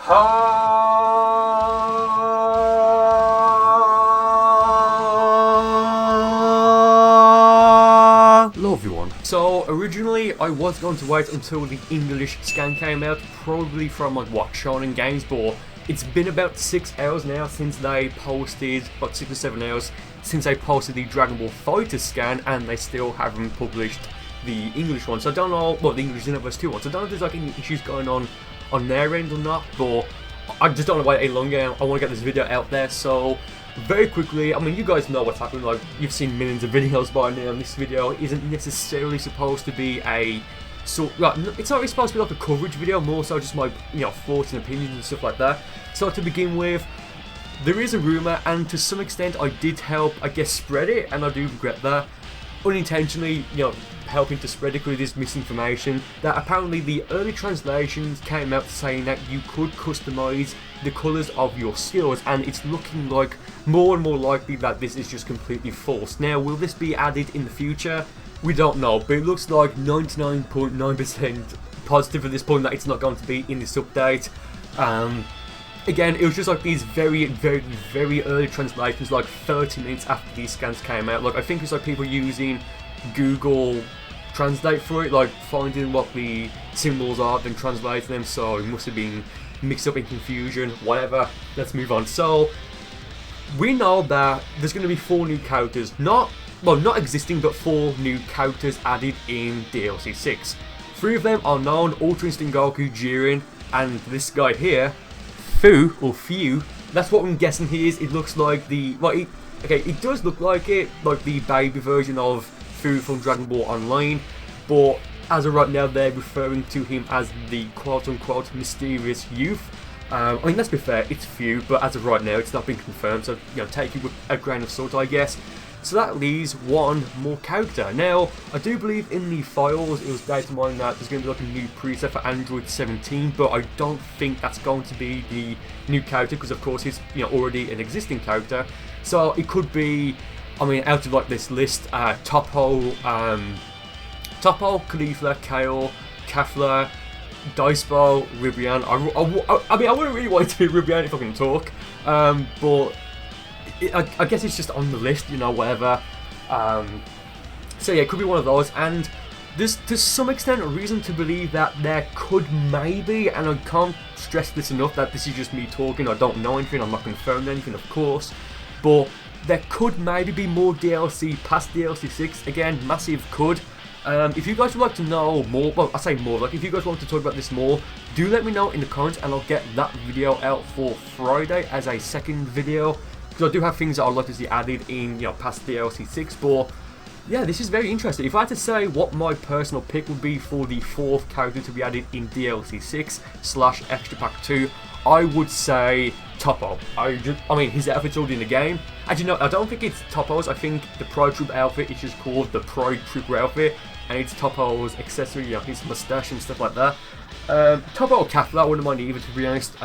Hello everyone. So originally I was going to wait until the English scan came out, probably from like what, Shonen Games, but it's been about 6 hours now since they posted, about 6 or 7 hours since they posted the Dragon Ball FighterZ scan, and they still haven't published the English one. So I don't know, well, the English Xenoverse 2 one. So I don't know if there's like any issues going on their end or not, but I just don't want to wait any longer. I want to get this video out there. So very quickly, I mean, you guys know what's happening. Like, you've seen millions of videos by now, and this video isn't necessarily supposed to be a like, it's not really supposed to be like a coverage video, more so just my, you know, thoughts and opinions and stuff like that. So to begin with, there is a rumor, and to some extent I did help, I guess, spread it, and I do regret that, unintentionally, you know, helping to spread it because it is misinformation, that apparently the early translations came out saying that you could customize the colours of your skills, and it's looking like more and more likely that this is just completely false. Now, will this be added in the future? We don't know, but it looks like 99.9% positive at this point that it's not going to be in this update. Again, it was just like these very early translations, like 30 minutes after these scans came out. Like, I think it's like people using Google Translate for it, like finding what the symbols are, then translating them, so it must have been mixed up in confusion, whatever. Let's move on. So, we know that there's going to be 4 new characters, not existing, but 4 new characters added in DLC 6. 3 of them are known: Ultra Instinct Goku, Jiren, and this guy here, Fu, or Few. That's what I'm guessing he is. It looks like the, well, it does look like it, like the baby version of Fu from Dragon Ball Online, but as of right now, they're referring to him as the quote-unquote mysterious youth. I mean, let's be fair, it's Few, but as of right now, it's not been confirmed, so, you know, take it with a grain of salt, I guess. So that leaves 1 more character. Now, I do believe in the files it was data mined that there's going to be like a new preset for Android 17, but I don't think that's going to be the new character, because of course he's, you know, already an existing character. So it could be, I mean, out of like this list, Topo, Caulifla, Kale, Kafla, Diceball, Ribian. I mean, I wouldn't really want it to be Ribian if I can talk, but I guess it's just on the list, you know, whatever. So yeah, it could be one of those, and there's to some extent a reason to believe that there could maybe, and I can't stress this enough, that this is just me talking, I don't know anything, I'm not confirming anything, of course, but there could maybe be more DLC past DLC 6, again, massive could. If you guys would like to know more, well, I say more, like if you guys want to talk about this more, do let me know in the comments, and I'll get that video out for Friday as a second video, because I do have things that I'd like to see added in, you know, past DLC 6, but yeah, this is very interesting. If I had to say what my personal pick would be for the 4th character to be added in DLC 6 / Extra Pack 2, I would say Topo. I mean, his outfit's already in the game. Actually, no, I don't think it's Topo's. I think the Pride Trooper outfit is just called the Pride Trooper outfit, and it's Topo's accessory, you know, his mustache and stuff like that. Topo or Kafla, I wouldn't mind either, to be honest.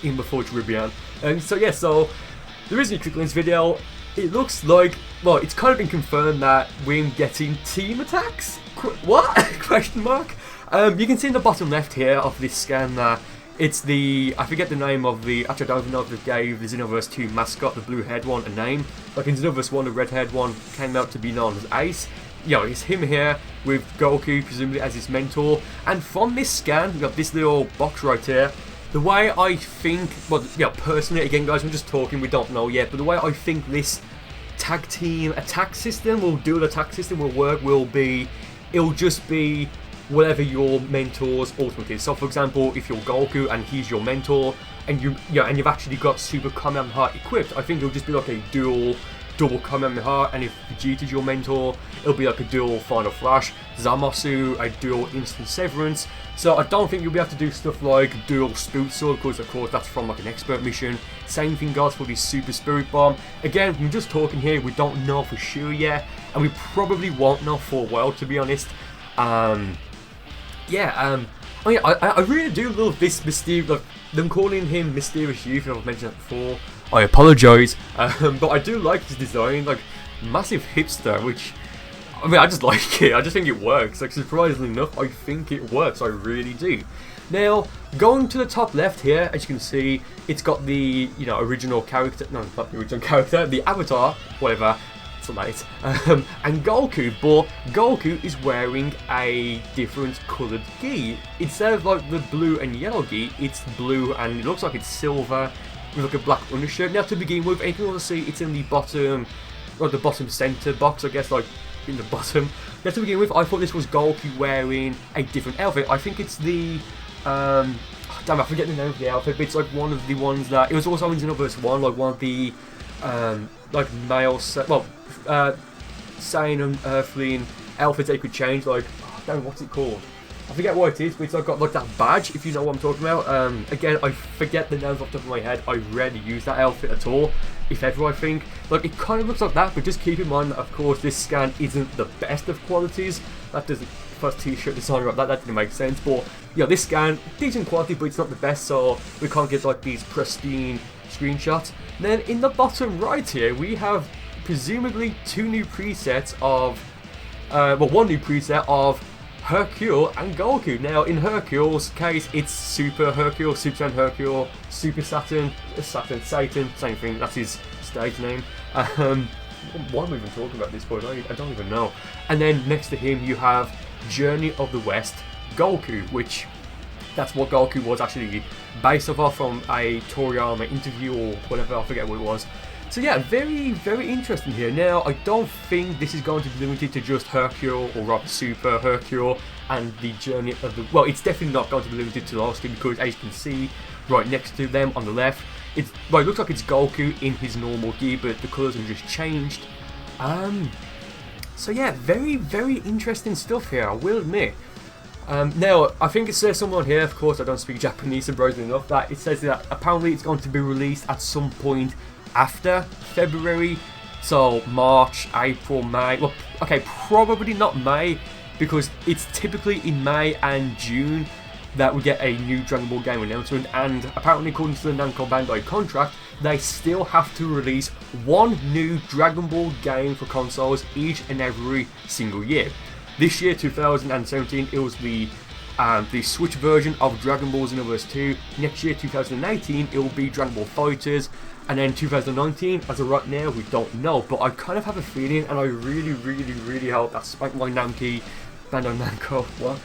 Even before Ribian. And so yeah, so there is a trickle in this video. It looks like, well, it's kind of been confirmed that we're getting team attacks? What? Question mark? You can see in the bottom left here of this scan that it's the, I forget the name of the, actually I don't even know if they gave the Xenoverse 2 mascot, the blue haired one, a name. Like in Xenoverse 1, the red haired one came out to be known as Ace. You know, it's him here with Goku presumably as his mentor. And from this scan, we got this little box right here. The way I think, well, you know, personally, again guys, I'm just talking, we don't know yet, but the way I think this tag team attack system, or dual attack system will work, will be, it'll just be whatever your mentor's ultimate is. So for example, if you're Goku and he's your mentor, and you've actually got Super Kamehameha equipped, I think it'll just be like a double Kamehameha, and if Vegeta's your mentor, it'll be like a dual Final Flash, Zamasu, a dual Instant Severance. So I don't think you'll be able to do stuff like dual Spoot Sword, because of course that's from like an expert mission. Same thing goes for the Super Spirit Bomb. Again, we're just talking here, we don't know for sure yet, and we probably won't know for a while, to be honest. Yeah, I mean, I really do love this mysterious, like, them calling him Mysterious Youth, and I've mentioned that before. I apologise, but I do like his design, like, massive hipster, which, I mean, I just like it, I just think it works, like, surprisingly enough, I think it works, I really do. Now, going to the top left here, as you can see, it's got the, you know, original character, no, not the original character, the avatar, whatever, it's late, and Goku, but Goku is wearing a different coloured gi. Instead of like the blue and yellow gi, it's blue and it looks like it's silver with like a black undershirt. Now to begin with, and you can also see it's in the bottom, or the bottom centre box, I guess, like in the bottom. Now to begin with, I thought this was Goku wearing a different outfit. I think it's the, damn, I forget the name of the outfit, but it's like one of the ones that, it was also in Xenoverse 1, like one of the, like male, well, Saiyan and Earthling outfits that you could change, like, damn, what's it called? I forget what it is, but it's like got like that badge, if you know what I'm talking about. Again, I forget the names off the top of my head. I rarely use that outfit at all, if ever, I think. Like, it kind of looks like that, but just keep in mind that, of course, this scan isn't the best of qualities. That doesn't, first t-shirt design like that didn't make sense, but, yeah, this scan, decent quality, but it's not the best, so we can't get, like, these pristine screenshots. And then, in the bottom right here, we have, presumably, two new presets of, well, one new preset of Hercule and Goku. Now, in Hercule's case, it's Super Hercule, Super Saiyan Hercule, Super Satan, Satan, same thing, that's his stage name. Why am I even talking about this point? I don't even know. And then next to him, you have Journey of the West Goku, which that's what Goku was actually based off from a Toriyama interview or whatever, I forget what it was. So yeah, very, very interesting here. Now, I don't think this is going to be limited to just Hercule or rather Super Hercule and the Journey of the... Well, it's definitely not going to be limited to those two because, as you can see, right next to them on the left, it's, well, it looks like it's Goku in his normal gi, but the colours have just changed. So yeah, very, very interesting stuff here, I will admit. Now, I think it says somewhere here, of course I don't speak Japanese surprisingly enough, that it says that apparently it's going to be released at some point after February, so March, April, May, well, okay, probably not May, because it's typically in May and June that we get a new Dragon Ball game announcement, and apparently according to the Namco Bandai contract, they still have to release one new Dragon Ball game for consoles each and every single year. This year, 2017, it was the Switch version of Dragon Ball Xenoverse 2. Next year, 2018, it will be Dragon Ball FighterZ. And then 2019, as of right now, we don't know. But I kind of have a feeling, and I really, really, really hope that Spank My Namco, Bandai Namco, what?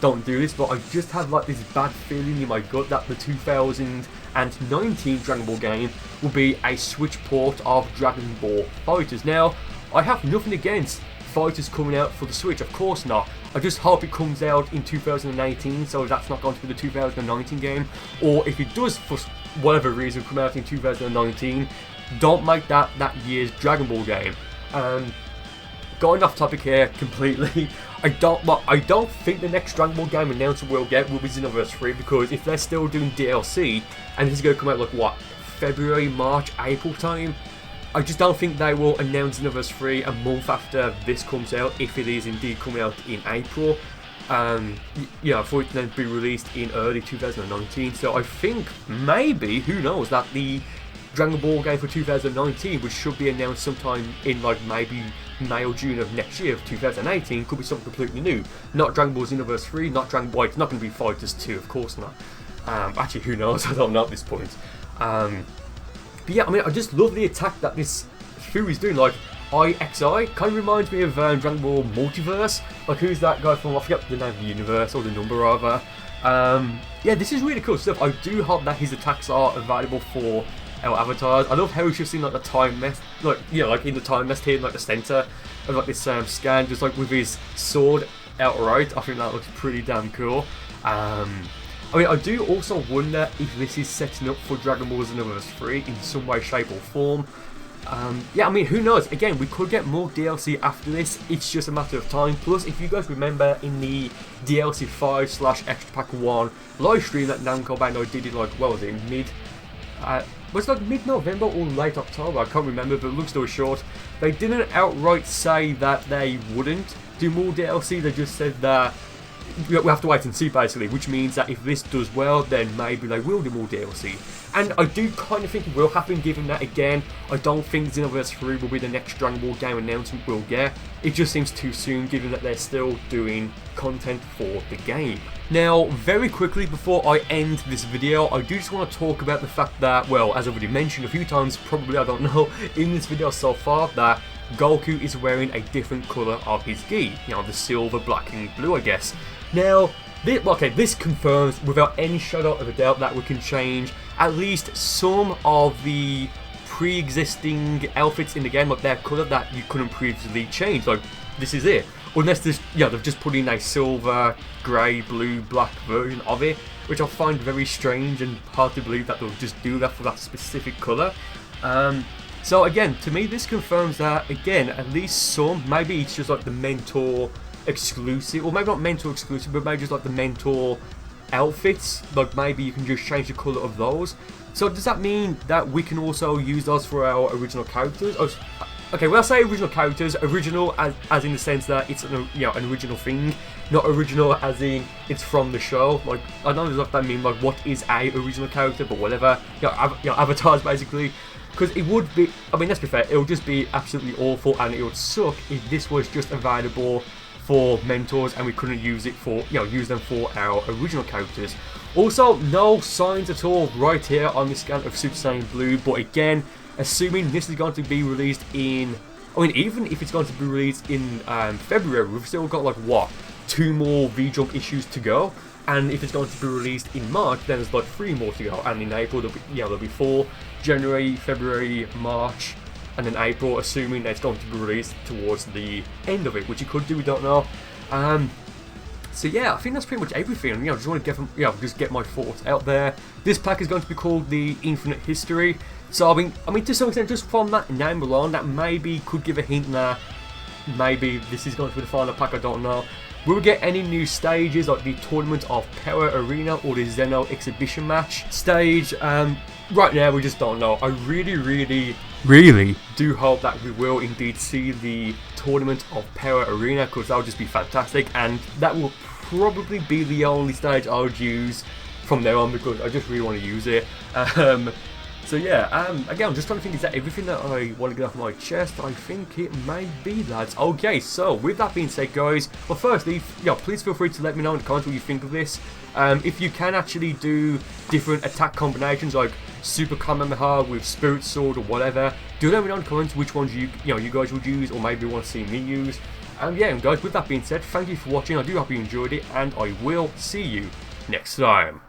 Don't do this. But I just have like this bad feeling in my gut that the 2019 Dragon Ball game will be a Switch port of Dragon Ball FighterZ. Now, I have nothing against FighterZ coming out for the Switch, of course not. I just hope it comes out in 2018, so that's not going to be the 2019 game. Or if it does, for whatever reason, come out in 2019, don't make that year's Dragon Ball game. Going off topic here completely, I don't think the next Dragon Ball game announcement we'll get will be Xenoverse 3, because if they're still doing DLC, and this is going to come out like, what, February, March, April time, I just don't think they will announce Xenoverse 3 a month after this comes out, if it is indeed coming out in April. Yeah, for it to then be released in early 2019. So I think maybe, who knows, that the Dragon Ball game for 2019, which should be announced sometime in like maybe May or June of next year of 2018, could be something completely new. Not Dragon Ball Xenoverse 3, not Dragon Ball, it's not going to be FighterZ 2, of course not. Actually, who knows, I don't know at this point. But yeah, I mean, I just love the attack that this Fury's doing. Like, IXI kind of reminds me of Dragon Ball Multiverse. Like, who's that guy from? I forget the name of the universe, or the number rather. Yeah, this is really cool stuff. I do hope that his attacks are available for our avatars. I love how he's just in like the time mess, like, yeah, like in the time mess here, in like the center of like this scan, just like with his sword outright. I think that looks pretty damn cool. I mean, I do also wonder if this is setting up for Dragon Ball Xenoverse 3 in some way, shape or form. Yeah, I mean, who knows? Again, we could get more DLC after this. It's just a matter of time. Plus, if you guys remember in the DLC 5/Extra Pack 1 live stream that Namco Bandai did in like, what was it, was it like mid-November or late October? I can't remember, but long story short, they didn't outright say that they wouldn't do more DLC. They just said that we have to wait and see, basically, which means that if this does well, then maybe they will do more DLC. And I do kind of think it will happen, given that, again, I don't think Xenoverse 3 will be the next Dragon Ball game announcement we'll get. It just seems too soon, given that they're still doing content for the game. Now, very quickly before I end this video, I do just want to talk about the fact that, well, as I've already mentioned a few times, probably, I don't know, in this video so far, that Goku is wearing a different colour of his gi. You know, the silver, black and blue, I guess. Now, this confirms without any shadow of a doubt that we can change at least some of the pre-existing outfits in the game, like their colour that you couldn't previously change. Like, this is it. Unless this, yeah, they've just put in a silver, grey, blue, black version of it, which I find very strange and hard to believe that they'll just do that for that specific colour. So again, to me this confirms that, again, at least some, maybe it's just like the Mentor exclusive, or maybe not Mentor exclusive, but maybe just like the Mentor outfits, like maybe you can just change the colour of those. So does that mean that we can also use those for our original characters? Okay, when I say original characters, original as in the sense that it's an original thing, not original as in it's from the show. Like, I don't know what that means, like what is a original character, but whatever. Avatars basically. Because it would be, I mean, let's be fair, it would just be absolutely awful and it would suck if this was just available for mentors and we couldn't use it for, use them for our original characters. Also, no signs at all right here on the scan of Super Saiyan Blue, but again, assuming this is going to be released in, I mean, even if it's going to be released in February, we've still got like, what, 2 more V-Jump issues to go. And if it's going to be released in March, then there's like 3 more to go. And in April, there'll be 4. January, February, March, and then April, assuming that it's going to be released towards the end of it, which it could do, we don't know. So yeah, I think that's pretty much everything. Just want to just get my thoughts out there. This pack is going to be called the Infinite History. So I mean, to some extent, just from that name alone, that maybe could give a hint that maybe this is going to be the final pack. I don't know. Will we get any new stages like the Tournament of Power Arena or the Xeno Exhibition Match stage? Right now we just don't know. I really do hope that we will indeed see the Tournament of Power Arena, because that would just be fantastic, and that will probably be the only stage I would use from there on, because I just really want to use it. So yeah, again, I'm just trying to think, is that everything that I want to get off my chest? I think it may be, lads. Okay, so with that being said, guys, well, firstly, please feel free to let me know in the comments what you think of this. If you can actually do different attack combinations, like Super Kamehameha with Spirit Sword or whatever, do let me know in the comments which ones you guys would use, or maybe want to see me use. And yeah, guys, with that being said, thank you for watching. I do hope you enjoyed it, and I will see you next time.